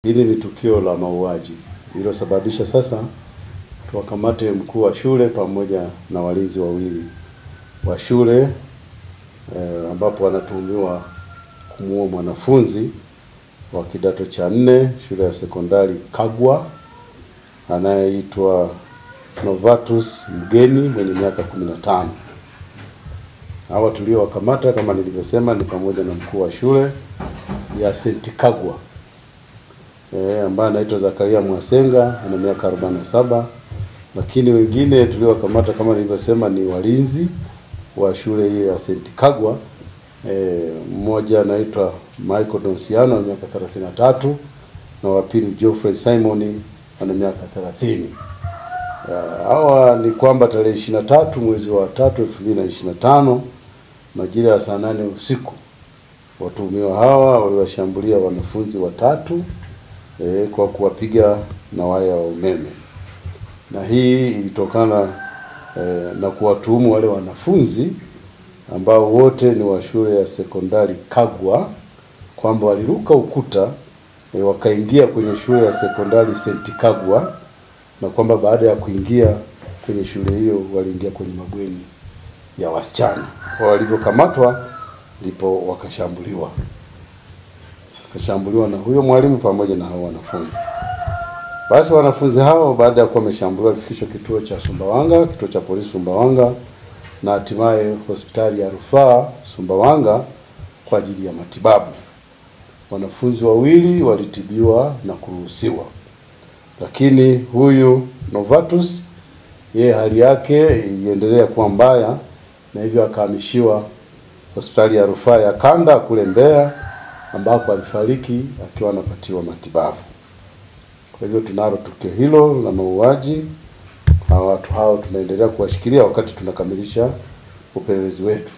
Hili ni tukio la mauaji lililosababisha sasa tuwakamate mkuu wa shule pamoja na walinzi wawili wa shule ambapo wanatuhumiwa kumuua mwanafunzi wa kidato cha 4 shule ya sekondari Kagwa anayeitwa Novatus Mgeni mwenye miaka 15. Hawa tuliowakamata kama nilivyosema ni pamoja na mkuu wa shule ya St. Kagwa ambaye anaitwa Zakaria Mwasenga ana miaka 47, lakini wengine tuliowakamata kama nilivyosema ni walinzi wa shule hiyo ya St. Kagwa. Mmoja anaitwa Michael Donsiano ana miaka 33 na wa pili Geoffrey Simon ana miaka 30. Hawa ni kwamba tarehe 23 mwezi wa 3 2025 majira ya saa 8 usiku watuhumiwa hawa waliwashambulia wanafunzi watatu kwa kuwapiga na waya wa umeme, na hii ilitokana na kuwatuhumu wale wanafunzi ambao wote ni wa shule ya sekondari Kagwa kwamba waliruka ukuta wakaingia kwenye shule ya sekondari St. Kagwa, na kwamba baada ya kuingia kwenye shule hiyo waliingia kwenye mabweni ya wasichana. Kwa walivyokamatwa ndipo wakashambuliwa na huyo mwalimu pamoja na hao wanafunzi. Basi wanafunzi hao baada ya kuwa wameshambuliwa walifikishwa kituo cha Sumbawanga, kituo cha polisi Sumbawanga, na hatimaye hospitali ya rufaa Sumbawanga kwa ajili ya matibabu. Wanafunzi wawili walitibiwa na kuruhusiwa, lakini huyu Novatus yeye hali yake iliendelea kuwa mbaya na hivyo akahamishiwa hospitali ya rufaa ya Kanda kule Mbeya ambapo alifariki akiwa anapatiwa matibabu. Kwa hivyo tunalo tukio hilo la mauaji. Watu hao tunaendelea kuwashikilia wakati tunakamilisha upelelezi wetu.